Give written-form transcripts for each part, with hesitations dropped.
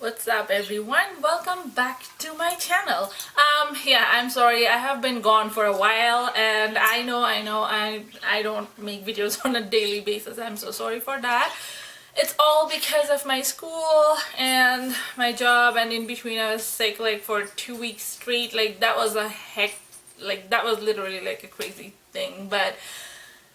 What's up everyone? Welcome back to my channel. Yeah, I'm sorry, I have been gone for a while and I know I don't make videos on a daily basis. I'm so sorry for that. It's all because of my school and my job, and in between I was sick like for 2 weeks straight. Like that was that was literally like a crazy thing. But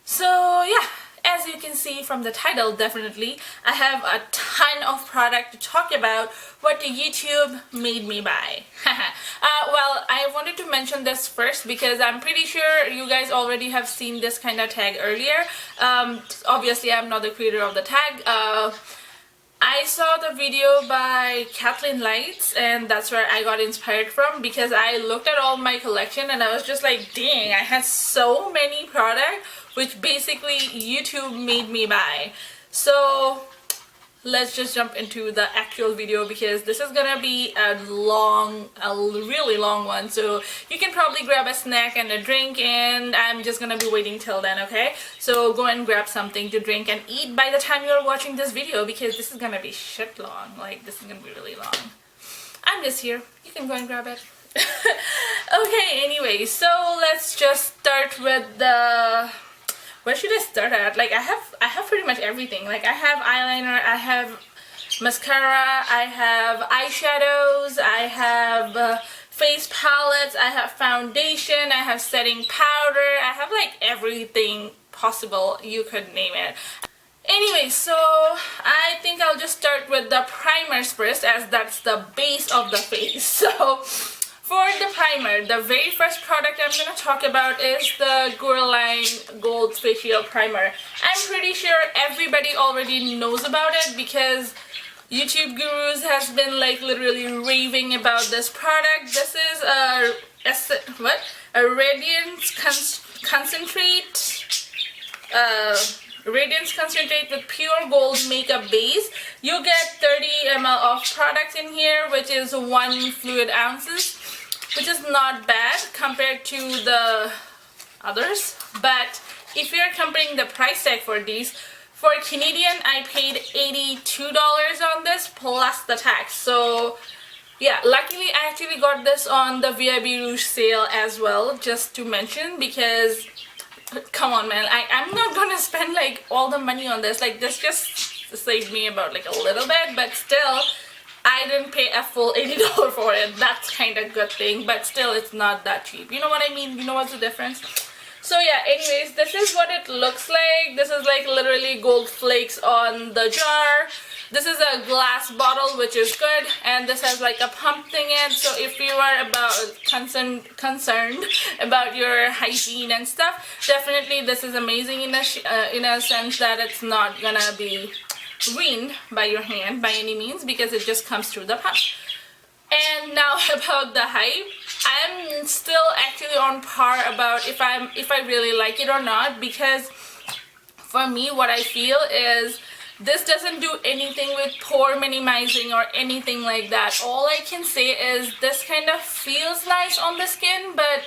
so yeah, as you can see from the title, definitely I have a ton of product to talk about what the YouTube made me buy. Well, I wanted to mention this first because I'm pretty sure you guys already have seen this kind of tag earlier. Obviously I'm not the creator of the tag. I saw the video by Kathleen Lights and that's where I got inspired from, because I looked at all my collection and I was just like, dang, I had so many products which basically YouTube made me buy. So let's just jump into the actual video, because this is gonna be a really long one, so you can probably grab a snack and a drink, and I'm just gonna be waiting till then, okay? So go and grab something to drink and eat by the time you're watching this video, because this is gonna be shit long. Like, this is gonna be really long. I'm just here, you can go and grab it. Okay, anyway, so let's just start with the... Where should I start at? Like, I have pretty much everything. Like, I have eyeliner, I have mascara, I have eyeshadows, I have face palettes, I have foundation, I have setting powder, I have like everything possible you could name it. Anyway, so I think I'll just start with the primers first, as that's the base of the face. So for the primer, the very first product I'm going to talk about is the Guerlain Gold Facial Primer. I'm pretty sure everybody already knows about it because YouTube gurus has been like literally raving about this product. This is a Radiance concentrate. Radiance concentrate with pure gold makeup base. You get 30 ml of product in here, which is 1 fluid ounces, which is not bad compared to the others. But if you're comparing the price tag for these, for Canadian I paid $82 on this plus the tax. So yeah, luckily I actually got this on the VIB Rouge sale as well, just to mention, because come on man, I'm not gonna spend like all the money on this. Like, this just saved me about like a little bit, but still I didn't pay a full $80 for it. That's kind of good thing, but still it's not that cheap. You know what I mean? You know what's the difference? So yeah, anyways, this is what it looks like. This is like literally gold flakes on the jar. This is a glass bottle, which is good, and this has like a pump thing in, so if you are about concerned about your hygiene and stuff, definitely this is amazing in a sense that it's not gonna be ruined by your hand by any means, because it just comes through the pump. And now about the hype, I'm still actually on par about if I really like it or not, because for me what I feel is this doesn't do anything with pore minimizing or anything like that. All I can say is this kind of feels nice on the skin, but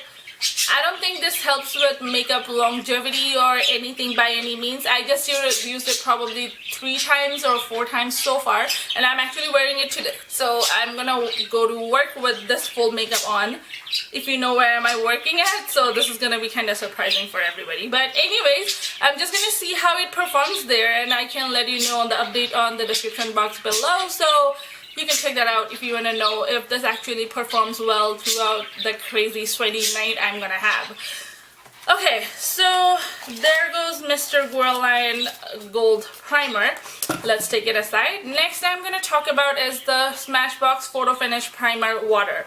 I don't think this helps with makeup longevity or anything by any means. I just used it probably 3 times or 4 times so far, and I'm actually wearing it today. So I'm gonna go to work with this full makeup on, if you know where am I working at. So this is gonna be kind of surprising for everybody. But anyways, I'm just gonna see how it performs there, and I can let you know on the update on the description box below. So you can check that out if you want to know if this actually performs well throughout the crazy sweaty night I'm gonna have. Okay, so there goes Mr. Guerlain Gold Primer. Let's take it aside. Next I'm gonna talk about is the Smashbox Photo Finish Primer Water.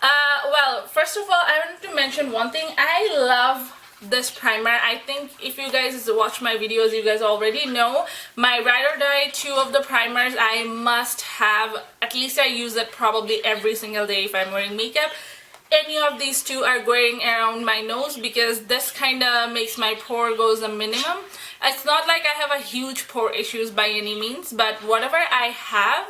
Well, first of all, I wanted to mention one thing. I love this primer. I think if you guys watch my videos, you guys already know my ride or die 2 of the primers I must have. At least I use it probably every single day if I'm wearing makeup. Any of these 2 are going around my nose, because this kind of makes my pore goes a minimum. It's not like I have a huge pore issues by any means, but whatever I have,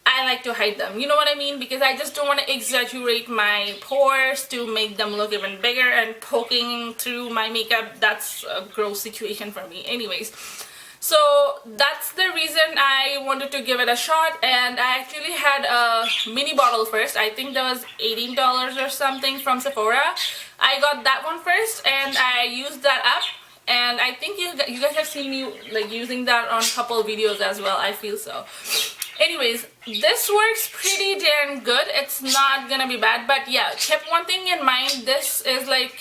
I like to hide them. You know what I mean? Because I just don't want to exaggerate my pores to make them look even bigger, and poking through my makeup, that's a gross situation for me. Anyways, So that's the reason I wanted to give it a shot, and I actually had a mini bottle first. I think that was $18 or something from Sephora. I got that one first and I used that up, and I think you guys have seen me like using that on a couple of videos as well. I feel so. Anyways, this works pretty damn good. It's not gonna be bad, but yeah, keep one thing in mind. This is like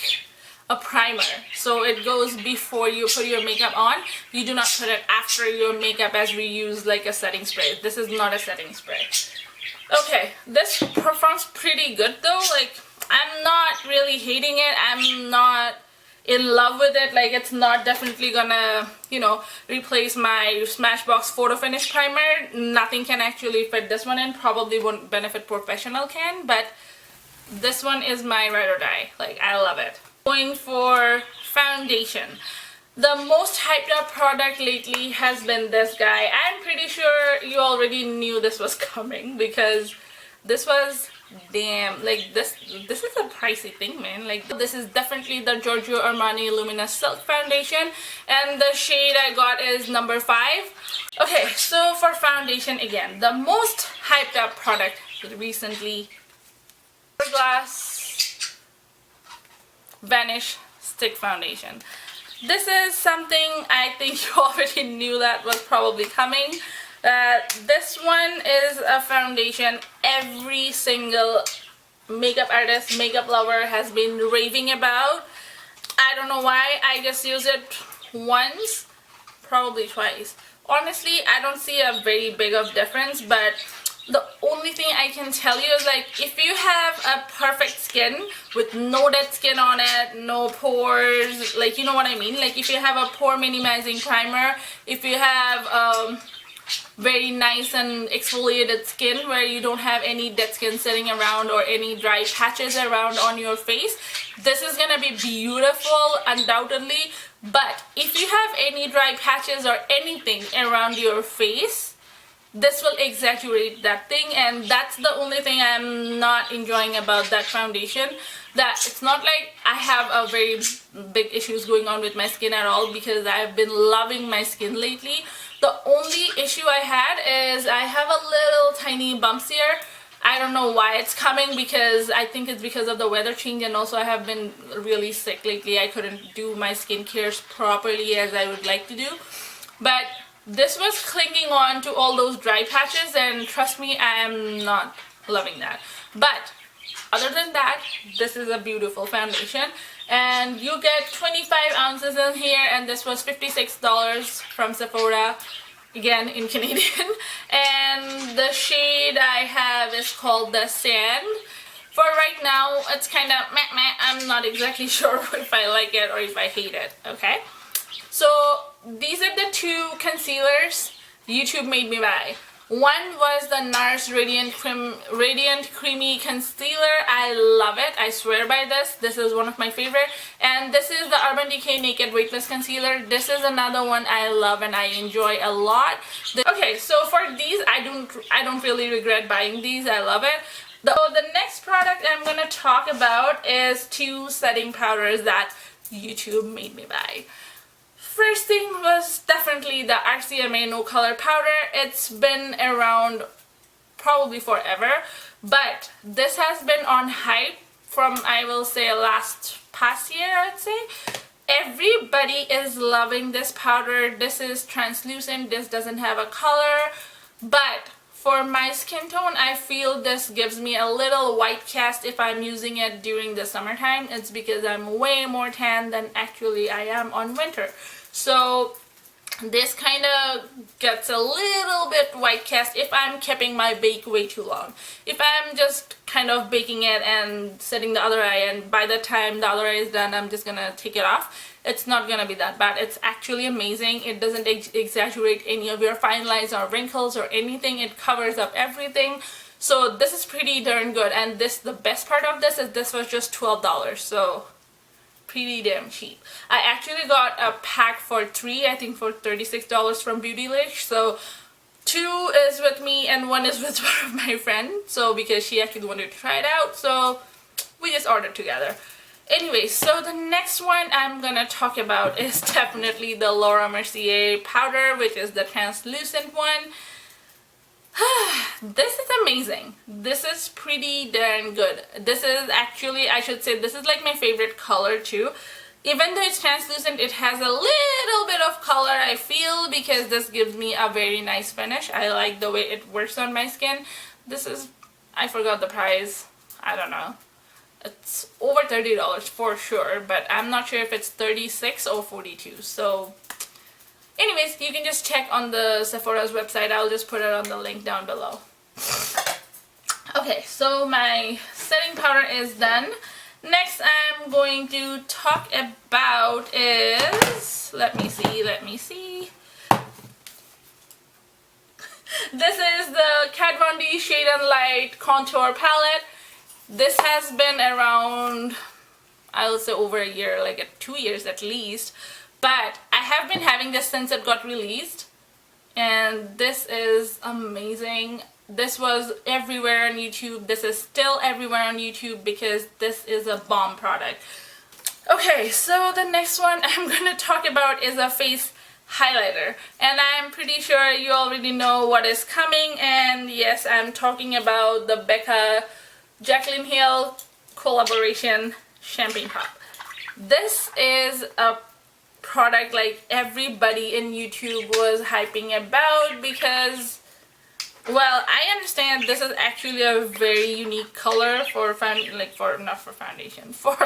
a primer, so it goes before you put your makeup on. You do not put it after your makeup as we use like a setting spray. This is not a setting spray. Okay, this performs pretty good though. Like, I'm not really hating it. I'm not in love with it. Like, it's not definitely gonna, you know, replace my Smashbox photo finish primer. Nothing can actually fit this one in. Probably won't benefit professional can, but this one is my ride or die. Like, I love it. Going for foundation. The most hyped up product lately has been this guy. I'm pretty sure you already knew this was coming because this was damn, like this is a pricey thing, man. Like, this is definitely the Giorgio Armani Luminous Silk Foundation, and the shade I got is number 5. Okay, so for foundation again, the most hyped up product recently, Hourglass Vanish Stick Foundation. This is something I think you already knew that was probably coming. This one is a foundation every single makeup artist, makeup lover has been raving about. I don't know why. I just use it once, probably twice. Honestly, I don't see a very big of difference, but the only thing I can tell you is, like, if you have a perfect skin with no dead skin on it, no pores, like, you know what I mean? Like, if you have a pore minimizing primer, if you have very nice and exfoliated skin where you don't have any dead skin sitting around or any dry patches around on your face, this is gonna be beautiful undoubtedly. But if you have any dry patches or anything around your face, this will exaggerate that thing, and that's the only thing I'm not enjoying about that foundation. That it's not like I have a very big issues going on with my skin at all, because I've been loving my skin lately. The only issue I had is I have a little tiny bumps here. I don't know why it's coming, because I think it's because of the weather change, and also I have been really sick lately. I couldn't do my skincare properly as I would like to do, but this was clinging on to all those dry patches, and trust me, I am not loving that. But other than that, this is a beautiful foundation, and you get 25 ounces in here, and this was $56 from Sephora, again in Canadian. And the shade I have is called the Sand. For right now, it's kind of meh. I'm not exactly sure if I like it or if I hate it, okay? So these are the two concealers YouTube made me buy. One was the Nars Radiant Creamy Concealer. I love it. I swear by this. This is one of my favorite. And this is the Urban Decay Naked Weightless Concealer. This is another one I love and I enjoy a lot. Okay, so for these, I don't really regret buying these. I love it. So the next product I'm gonna talk about is two setting powders that YouTube made me buy. First thing was definitely the RCMA No Color Powder. It's been around probably forever, but this has been on hype from, I will say, past year, I'd say. Everybody is loving this powder. This is translucent. This doesn't have a color, but for my skin tone, I feel this gives me a little white cast if I'm using it during the summertime. It's because I'm way more tan than actually I am on winter. So this kind of gets a little bit white cast if I'm keeping my bake way too long. If I'm just kind of baking it and setting the other eye, and by the time the other eye is done, I'm just gonna take it off, it's not gonna be that bad. It's actually amazing. It doesn't exaggerate any of your fine lines or wrinkles or anything. It covers up everything. So this is pretty darn good, and the best part of this is this was just $12, so pretty damn cheap. I actually got a pack for 3, I think for $36 from Beautylish. So 2 is with me and 1 is with one of my friends. So because she actually wanted to try it out, so we just ordered together. Anyway, so the next one I'm gonna talk about is definitely the Laura Mercier powder, which is the translucent one. This is amazing. This is pretty darn good. This is actually, I should say, this is like my favorite color too. Even though it's translucent, it has a little bit of color, I feel, because this gives me a very nice finish. I like the way it works on my skin. This is, I forgot the price, I don't know. It's over $30 for sure, but I'm not sure if it's 36 or 42. So anyways, you can just check on the Sephora's website. I'll just put it on the link down below. Okay, so my setting powder is done. Next I'm going to talk about is, let me see. This is the Kat Von D Shade and Light Contour Palette. This has been around, I would say over a year, like 2 years at least. But I have been having this since it got released. And this is amazing. This was everywhere on YouTube. This is still everywhere on YouTube because this is a bomb product. Okay, so the next one I'm going to talk about is a face highlighter. And I'm pretty sure you already know what is coming. And yes, I'm talking about the Becca Jaclyn Hill collaboration Champagne Pop. This is a product like everybody in YouTube was hyping about because, well, I understand this is actually a very unique color for not for foundation, for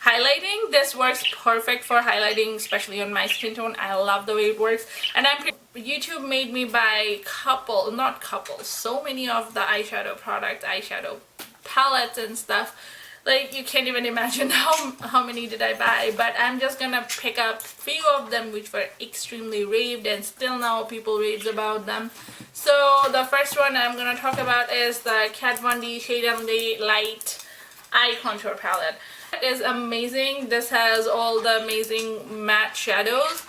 highlighting. This works perfect for highlighting, especially on my skin tone. I love the way it works, and YouTube made me buy so many of the eyeshadow products, eyeshadow palettes and stuff. Like, you can't even imagine how many did I buy, but I'm just gonna pick up few of them which were extremely raved, and still now people raves about them. So the first one I'm gonna talk about is the Kat Von D Shade and Light Eye Contour Palette. It is amazing. This has all the amazing matte shadows.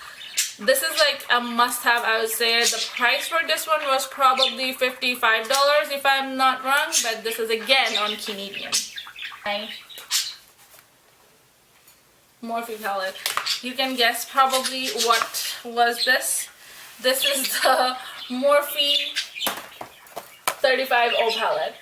This is like a must-have, I would say. The price for this one was probably $55 if I'm not wrong, but this is again on Canadian. Morphe palette. You can guess probably what was this. This is the Morphe 35O palette.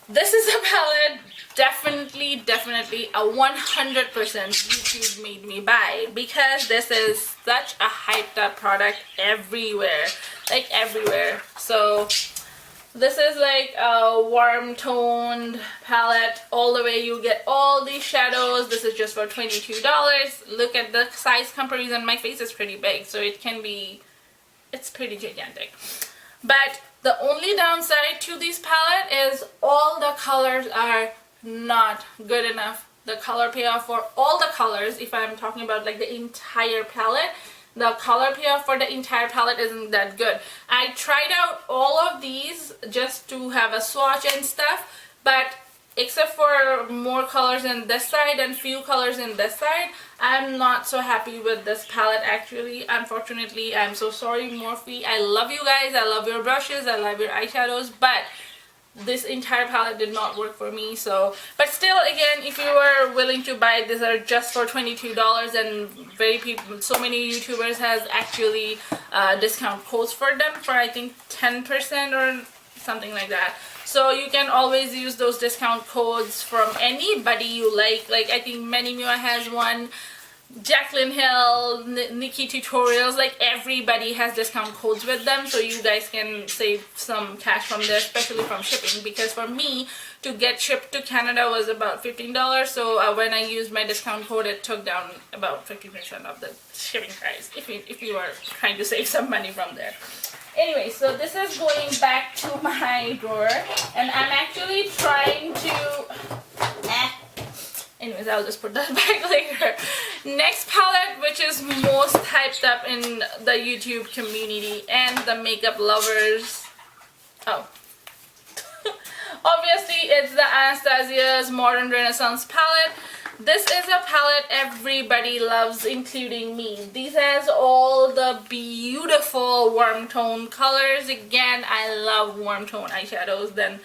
This is a palette definitely a 100% YouTube made me buy, because this is such a hyped up product everywhere, like everywhere. So this is like a warm toned palette all the way. You get all these shadows. This is just for $22. Look at the size comparison. My face is pretty big, so it's pretty gigantic. But the only downside to this palette is all the colors are not good enough. The color payoff for all the colors, if I'm talking about like the entire palette, the color payoff for the entire palette isn't that good. I tried out all of these just to have a swatch and stuff, but except for more colors in this side and few colors in this side, I'm not so happy with this palette actually, unfortunately. I'm so sorry, Morphe. I love you guys, I love your brushes, I love your eyeshadows, but this entire palette did not work for me. So, but still, again, if you are willing to buy, these are just for $22, and so many YouTubers has actually discount codes for them for I think 10% or something like that. So you can always use those discount codes from anybody you like. Like I think Many Mua has one, Jaclyn Hill, Nikki Tutorials, like everybody has discount codes with them, so you guys can save some cash from there, especially from shipping, because for me to get shipped to Canada was about $15, so when I used my discount code, it took down about 50% of the shipping price, if you are trying to save some money from there. Anyway, so this is going back to my drawer, and I'm actually trying to anyways, I'll just put that back later. Next palette, which is most hyped up in the YouTube community and the makeup lovers. Oh. Obviously, it's the Anastasia's Modern Renaissance palette. This is a palette everybody loves, including me. This has all the beautiful warm tone colors. Again, I love warm tone eyeshadows than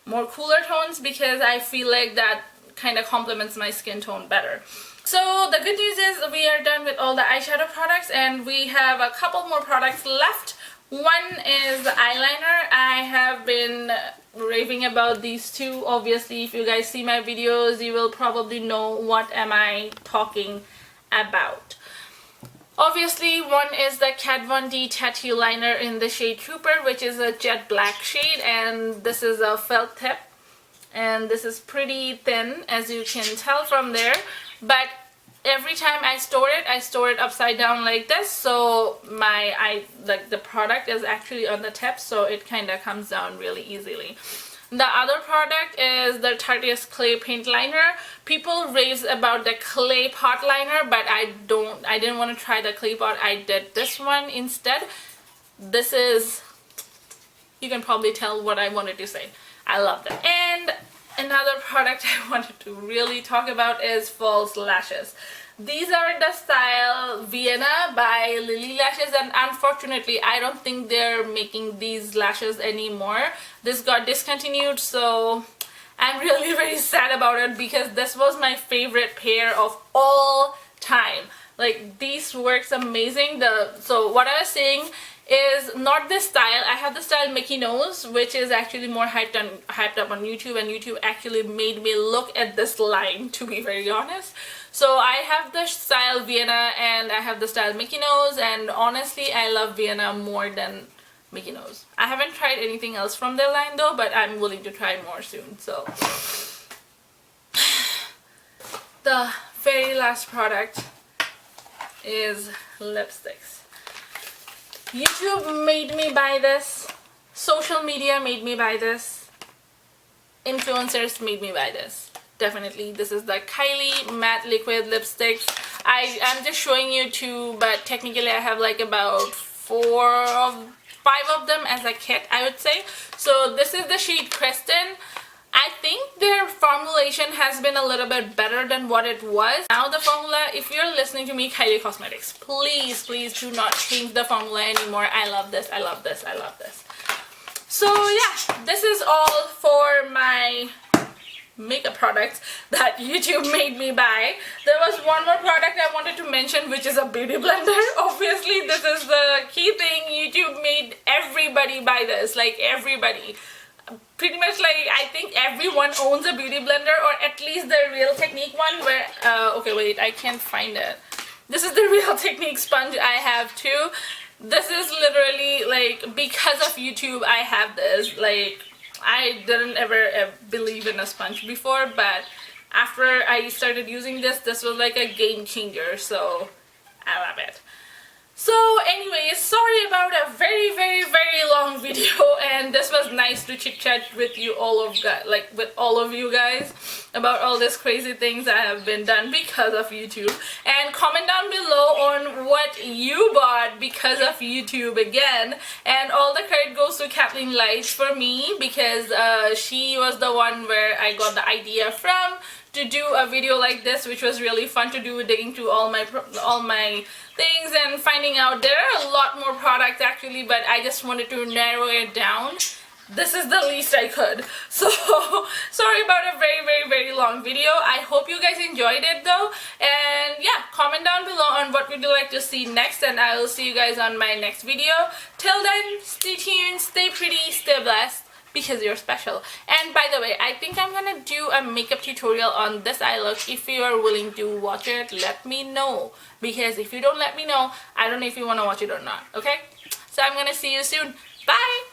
more cooler tones, because I feel like that kind of complements my skin tone better. So the good news is we are done with all the eyeshadow products, and we have a couple more products left. One is the eyeliner. I have been raving about these two. Obviously, if you guys see my videos, you will probably know what am I talking about. Obviously, one is the Kat Von D Tattoo Liner in the shade Trooper, which is a jet black shade, and this is a felt tip, and this is pretty thin, as you can tell from there, but every time I store it upside down like this, so the product is actually on the tip, so it kind of comes down really easily. The other product is the Tarte's Clay Paint Liner. People rave about the clay pot liner, but I didn't want to try the clay pot. I did this one instead. This is, you can probably tell what I wanted to say. I love it. And another product I wanted to really talk about is false lashes. These are the style Vienna by Lily Lashes, and unfortunately I don't think they're making these lashes anymore. This got discontinued, so I'm really very sad about it because this was my favorite pair of all time. Like, these works amazing. So what I was saying is not this style. I have the style Mickey Nose, which is actually more hyped up on YouTube, and YouTube actually made me look at this line, to be very honest. So I have the style Vienna and I have the style Mickey Nose, and honestly I love Vienna more than Mickey Nose. I haven't tried anything else from their line though, but I'm willing to try more soon. So the very last product is lipsticks. YouTube made me buy this. Social media made me buy this. Influencers made me buy this. Definitely. This is the Kylie Matte Liquid Lipsticks. I'm just showing you two, but technically I have like about 5 of them as a kit, I would say. So this is the shade Kristen. I think their formulation has been a little bit better than what it was. Now the formula, if you're listening to me, Kylie Cosmetics, please do not change the formula anymore. I love this, I love this, I love this. So yeah, this is all for my makeup products that YouTube made me buy. There was one more product I wanted to mention, which is a beauty blender. Obviously this is the key thing. YouTube made everybody buy this, like everybody. Pretty much, like, I think everyone owns a beauty blender, or at least the Real Technique one where, okay wait, I can't find it. This is the Real Technique sponge I have too. This is literally, like, because of YouTube I have this. Like, I didn't ever believe in a sponge before, but after I started using this, this was like a game changer, so I love it. So anyways, sorry about a very long video, and this was nice to chit chat with you all of you guys about all these crazy things that have been done because of YouTube. And comment down below on what you bought because of YouTube again, and all the credit goes to Kathleen Lights for me, because she was the one where I got the idea from to do a video like this, which was really fun to do, digging through all my things and finding out there are a lot more products actually, but I just wanted to narrow it down. This is the least I could. So sorry about a very long video. I hope you guys enjoyed it though, and yeah, comment down below on what would you like to see next, and I will see you guys on my next video. Till then, stay tuned, stay pretty, stay blessed, because you're special. And by the way, I think I'm gonna do a makeup tutorial on this eye look. If you are willing to watch it, let me know, because if you don't let me know, I don't know if you want to watch it or not. Okay, so I'm gonna see you soon. Bye.